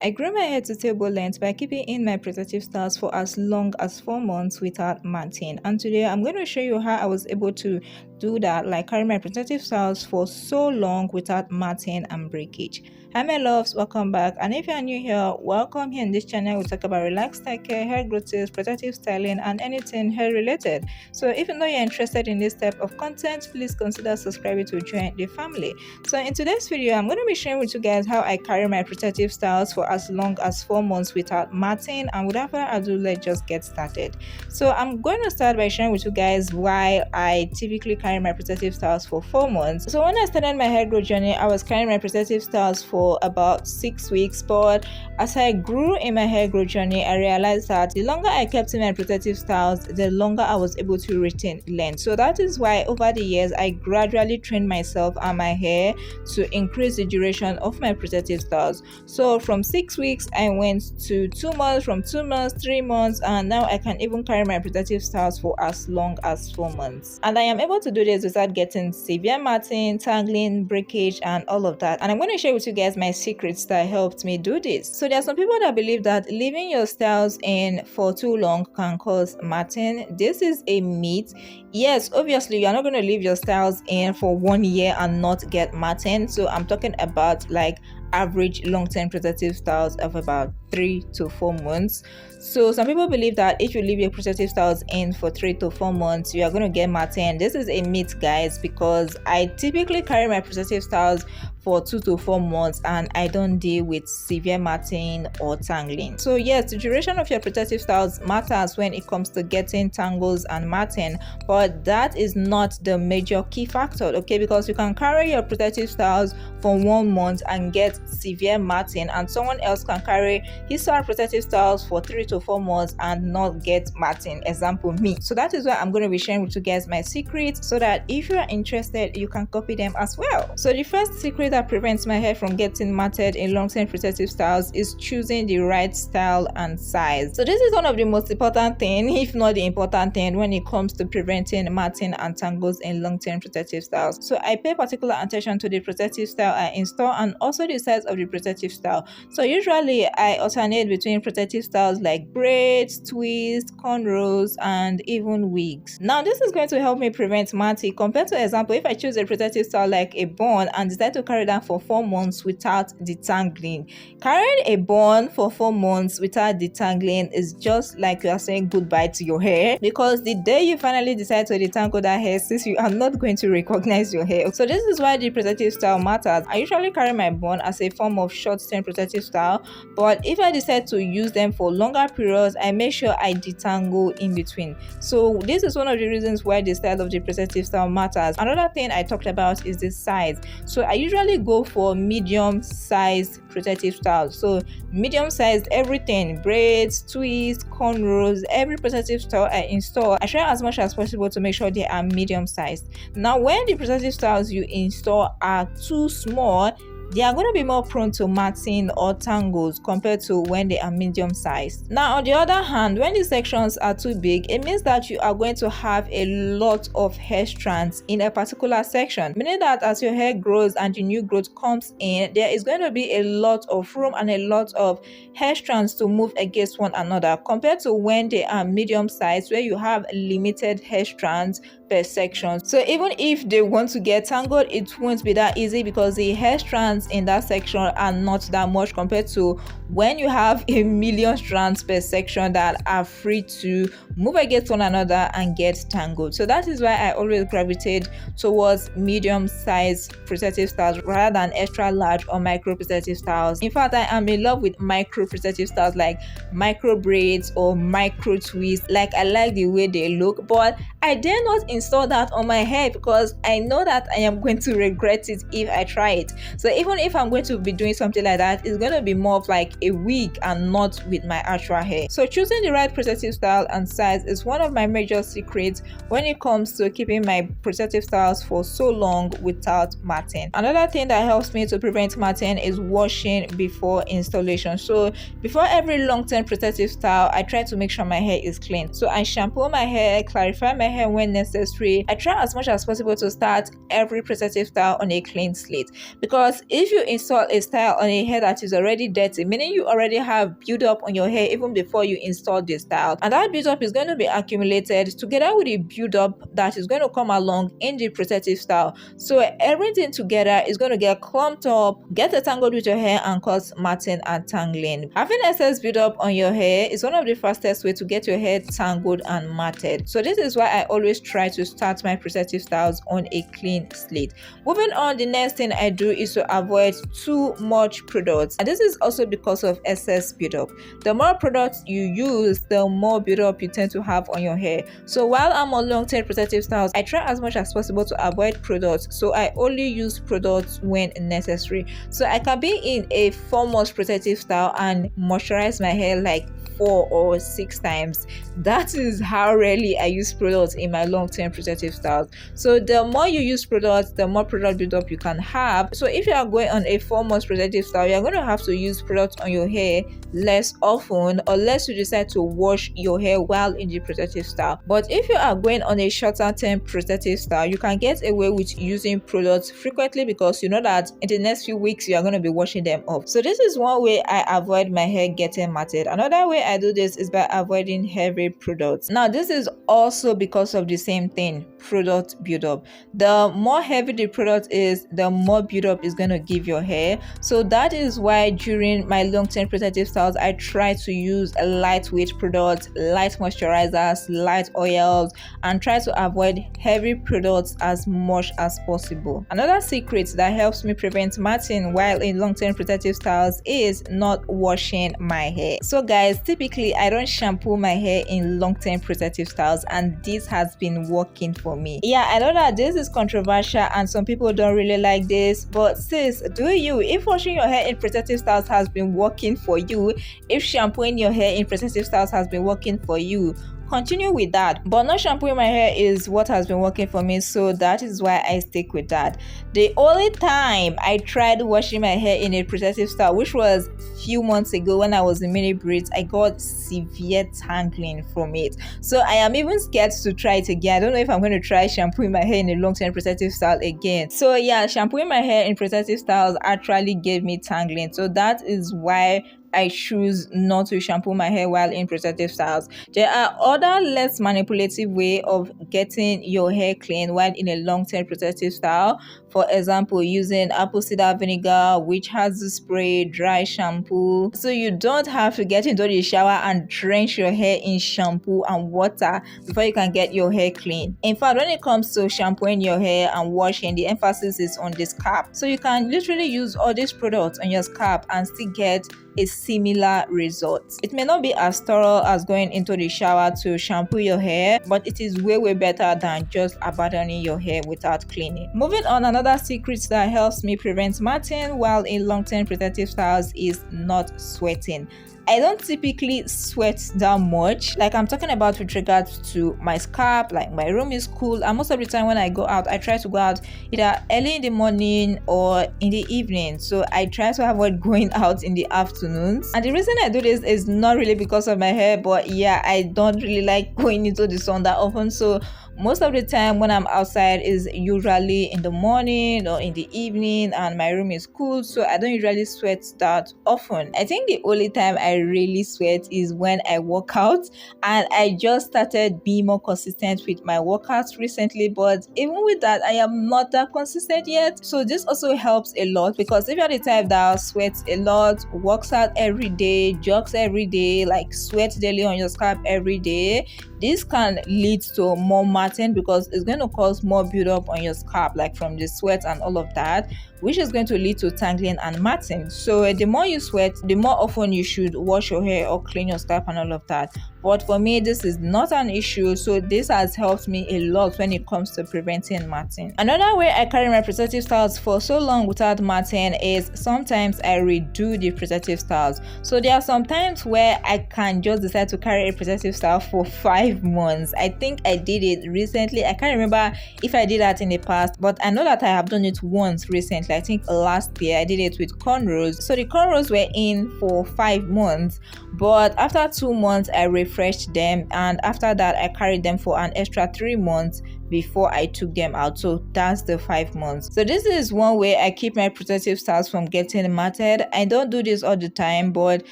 I grew my hair to table length by keeping in my protective styles for as long as 4 months without matting, and today I'm going to show you how I was able to do that, like carry my protective styles for so long without matting and breakage. Hi my loves, welcome back, and if you are new here, welcome. Here in this channel we talk about relaxed hair care, hair growth tips, protective styling, and anything hair related. So if you know you're interested in this type of content, please consider subscribing to join the family. So in today's video, I'm going to be sharing with you guys how I carry my protective styles for as long as 4 months without matting, and without further ado, let's just get started. So I'm going to start by sharing with you guys why I typically carry my protective styles for 4 months. So when I started my hair growth journey, I was carrying my protective styles for about 6 weeks, but as I grew in my hair growth journey, I realized that the longer I kept in my protective styles, the longer I was able to retain length. So that is why over the years I gradually trained myself and my hair to increase the duration of my protective styles. So from 6 weeks I went to 2 months, from 2 months 3 months, and now I can even carry my protective styles for as long as 4 months, and I am able to do this without getting severe matting, tangling, breakage, and all of that. And I'm going to share with you guys my secrets that helped me do this. So there are some people that believe that leaving your styles in for too long can cause matting. This is a myth. Yes, obviously you're not going to leave your styles in for 1 year and not get matting. So I'm talking about like average long-term protective styles of about 3 to 4 months. So some people believe that if you leave your protective styles in for 3 to 4 months, you are going to get matting. This is a myth, guys, because I typically carry my protective styles for 2 to 4 months and I don't deal with severe matting or tangling. So yes, the duration of your protective styles matters when it comes to getting tangles and matting, but that is not the major key factor, okay? Because you can carry your protective styles for 1 month and get severe matting, and someone else can carry his or her protective styles for 3 to 4 months and not get matting, example me. So that is why I'm going to be sharing with you guys my secrets, so that if you are interested you can copy them as well. So the first secret that prevents my hair from getting matted in long-term protective styles is choosing the right style and size. So this is one of the most important thing, if not the important thing, when it comes to preventing matting and tangles in long-term protective styles. So I pay particular attention to the protective style I install and also the size of the protective style. So usually I alternate between protective styles like braids, twists, cornrows, and even wigs. Now this is going to help me prevent matting compared to, example, if I choose a protective style like a bun and decide to carry that for 4 months without detangling. Carrying a bun for 4 months without detangling is just like you are saying goodbye to your hair, because the day you finally decide to detangle that hair, since you are not going to recognize your hair. So this is why the protective style matters. I usually carry my bun as a form of short-term protective style, but if I decide to use them for longer periods, I make sure I detangle in between. So this is one of the reasons why the style of the protective style matters. Another thing I talked about is the size. So I usually go for medium sized protective styles. So medium sized everything, braids, twists, cornrows, every protective style I install, I try as much as possible to make sure they are medium sized. Now when the protective styles you install are too small, they are going to be more prone to matting or tangles compared to when they are medium sized. Now on the other hand, when the sections are too big, it means that you are going to have a lot of hair strands in a particular section, meaning that as your hair grows and the new growth comes in, there is going to be a lot of room and a lot of hair strands to move against one another, compared to when they are medium sized, where you have limited hair strands per section. So even if they want to get tangled, it won't be that easy because the hair strands in that section are not that much compared to when you have a million strands per section that are free to move against one another and get tangled. So that is why I always gravitate towards medium sized protective styles rather than extra large or micro protective styles. In fact, I am in love with micro protective styles like micro braids or micro twists. Like, I like the way they look, but I dare not install that on my hair because I know that I am going to regret it if I try it. So even if I'm going to be doing something like that, it's going to be more of like a wig and not with my actual hair. So choosing the right protective style and size exercise is one of my major secrets when it comes to keeping my protective styles for so long without matting. Another thing that helps me to prevent matting is washing before installation. So before every long-term protective style, I try to make sure my hair is clean. So I shampoo my hair, clarify my hair when necessary. I try as much as possible to start every protective style on a clean slate, because if you install a style on a hair that is already dirty, meaning you already have build up on your hair even before you install the style, and that build up is going to be accumulated together with the build up that is going to come along in the protective style. So everything together is going to get clumped up, get entangled with your hair, and cause matting and tangling. Having excess build up on your hair is one of the fastest way to get your hair tangled and matted. So this is why I always try to start my protective styles on a clean slate. Moving on, the next thing I do is to avoid too much products, and this is also because of excess buildup. The more products you use, the more buildup you tend to have on your hair. So while I'm on long-term protective styles, I try as much as possible to avoid products. So I only use products when necessary. So I can be in a 4-month protective style and moisturize my hair like 4 or 6 times. That is how rarely I use products in my long-term protective styles. So the more you use products, the more product buildup you can have. So if you are going on a 4-month protective style, you're going to have to use products on your hair less often, unless you decide to wash your hair while in the protective style. But if you are going on a shorter term protective style, you can get away with using products frequently, because you know that in the next few weeks you are going to be washing them off. So this is one way I avoid my hair getting matted. Another way I do this is by avoiding heavy products. Now this is also because of the same thing, product buildup. The more heavy the product is, the more buildup is going to give your hair. So that is why during my long-term protective styles, I try to use a lightweight products, light moisturizers, light oils, and try to avoid heavy products as much as possible. Another secret that helps me prevent matting while in long-term protective styles is not washing my hair. So guys, typically I don't shampoo my hair in long-term protective styles, and this has been working for me. Yeah, I know that this is controversial and some people don't really like this, but sis, do you? If washing your hair in protective styles has been working for you, if shampooing your hair in protective styles has been working for you, continue with that. But not shampooing my hair is what has been working for me, so that is why I stick with that. The only time I tried washing my hair in a protective style, which was a few months ago when I was in mini braids, I got severe tangling from it. So I am even scared to try it again. I don't know if I'm going to try shampooing my hair in a long-term protective style again. So yeah, shampooing my hair in protective styles actually gave me tangling. So that is why I choose not to shampoo my hair while in protective styles. There are other less manipulative way of getting your hair clean while in a long-term protective style. For example, using apple cider vinegar, which has the spray, dry shampoo. So you don't have to get into the shower and drench your hair in shampoo and water before you can get your hair clean. In fact, when it comes to shampooing your hair and washing, the emphasis is on the scalp. So you can literally use all these products on your scalp and still get a similar result. It may not be as thorough as going into the shower to shampoo your hair, but it is way better than just abandoning your hair without cleaning. Moving on, another secret that helps me prevent matting while in long-term protective styles is not sweating. I don't typically sweat that much. Like I'm talking about with regards to my scalp, like my room is cool, and most of the time when I go out, I try to go out either early in the morning or in the evening. So I try to avoid going out in the afternoons. And the reason I do this is not really because of my hair, but yeah, I don't really like going into the sun that often. So most of the time when I'm outside is usually in the morning or in the evening, and my room is cool, so I don't usually sweat that often. I think the only time I really sweat is when I work out, and I just started being more consistent with my workouts recently, but even with that, I am not that consistent yet. So this also helps a lot, because if you're the type that sweats a lot, works out every day, jogs every day, like sweat daily on your scalp every day, this can lead to more matting because it's going to cause more buildup on your scalp, like from the sweat and all of that. which is going to lead to tangling and matting. So the more you sweat, the more often you should wash your hair or clean your scalp and all of that. But for me, this is not an issue, so this has helped me a lot when it comes to preventing matting. Another way I carry my protective styles for so long without matting is sometimes I redo the protective styles. So there are some times where I can just decide to carry a protective style for 5 months. I think I did it recently. I can't remember if I did that in the past, but I know that I have done it once recently. I think last year I did it with cornrows. So the cornrows were in for 5 months, but after 2 months I refreshed them, and after that I carried them for an extra 3 months before I took them out. So that's the 5 months. So this is one way I keep my protective styles from getting matted. I don't do this all the time, but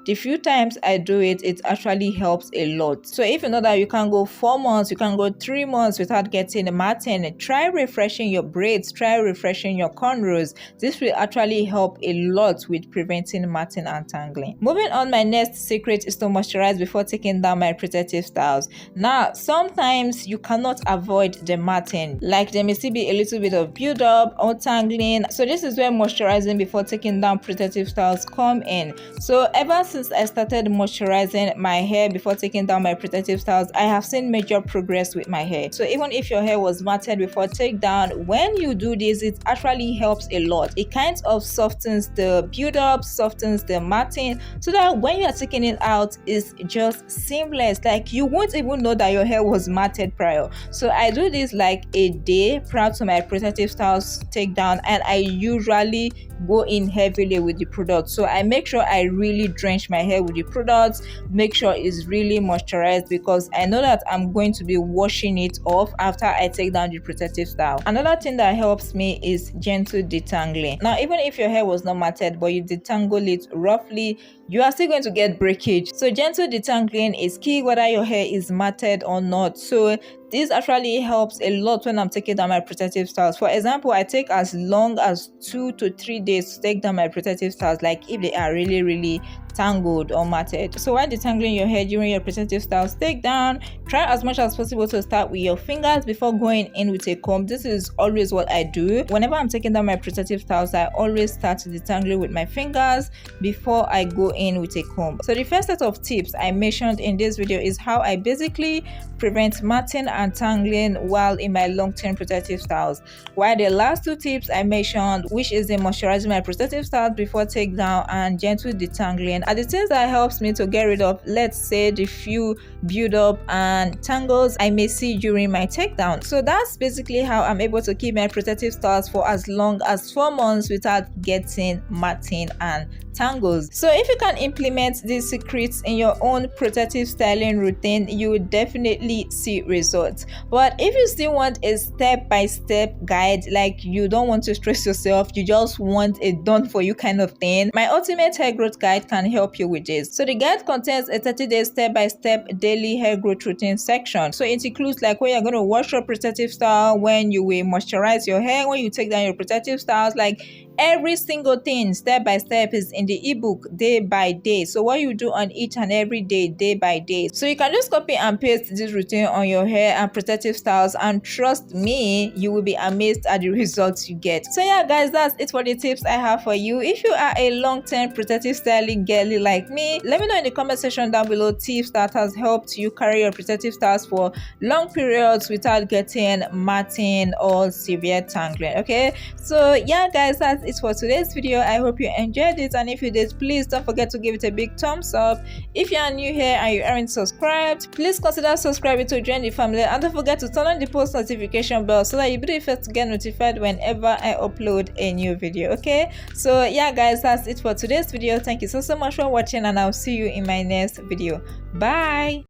the few times I do it, it actually helps a lot. So if you know that you can go 4 months, you can go 3 months without getting matting, try refreshing your braids, try refreshing your cornrows. This will actually help a lot with preventing matting and tangling. Moving on, my next secret is to moisturize before taking down my protective styles. Now, sometimes you cannot avoid the matting, like there may still be a little bit of build up or tangling. So this is where moisturizing before taking down protective styles come in. So ever since I started moisturizing my hair before taking down my protective styles, I have seen major progress with my hair. So even if your hair was matted before takedown, when you do this, it actually helps a lot. It kind of softens the build up, softens the matting, so that when you are taking it out, it's just seamless. Like you won't even know that your hair was matted prior. So I do this like a day prior to my protective styles takedown, and I usually go in heavily with the product. So I make sure I really drench my hair with the products, make sure it's really moisturized, because I know that I'm going to be washing it off after I take down the protective style. Another thing that helps me is gentle detangling. Now, even if your hair was not matted but you detangle it roughly, you are still going to get breakage. So gentle detangling is key whether your hair is matted or not. So this actually helps a lot when I'm taking down my protective styles. For example, I take as long as 2 to 3 days to take down my protective styles, like if they are really tangled or matted. So while detangling your hair during your protective styles takedown, try as much as possible to start with your fingers before going in with a comb. This is always what I do. Whenever I'm taking down my protective styles, I always start to detangle with my fingers before I go in with a comb. So the first set of tips I mentioned in this video is how I basically prevent matting and tangling while in my long-term protective styles. While the last 2 tips I mentioned, which is the moisturizing my protective styles before takedown and gentle detangling, are the things that helps me to get rid of, let's say, the few build up and tangles I may see during my takedown. So that's basically how I'm able to keep my protective styles for as long as 4 months without getting matting and tangles. So if you can implement these secrets in your own protective styling routine, you will definitely see results. But if you still want a step-by-step guide, like you don't want to stress yourself, you just want a done for you kind of thing, my ultimate hair growth guide can help you with this. So the guide contains a 30-day step-by-step daily hair growth routine section. So it includes like when you're going to wash your protective style, when you will moisturize your hair, when you take down your protective styles, like every single thing step by step is in the ebook day by day. So what you do on each and every day by day. So you can just copy and paste this routine on your hair and protective styles, and trust me, you will be amazed at the results you get. So yeah guys, that's it for the tips I have for you. If you are a long-term protective styling girly like me, let me know in the comment section down below tips that has helped you carry your protective styles for long periods without getting matting or severe tangling. Okay, so yeah guys, that's it for today's video. I hope you enjoyed it, and if you did, please don't forget to give it a big thumbs up. If you are new here and you aren't subscribed, please consider subscribing to join the family, and don't forget to turn on the post notification bell so that you'll be the first to get notified whenever I upload a new video. Okay, so yeah guys, that's it for today's video. Thank you so much for watching, and I'll see you in my next video. Bye.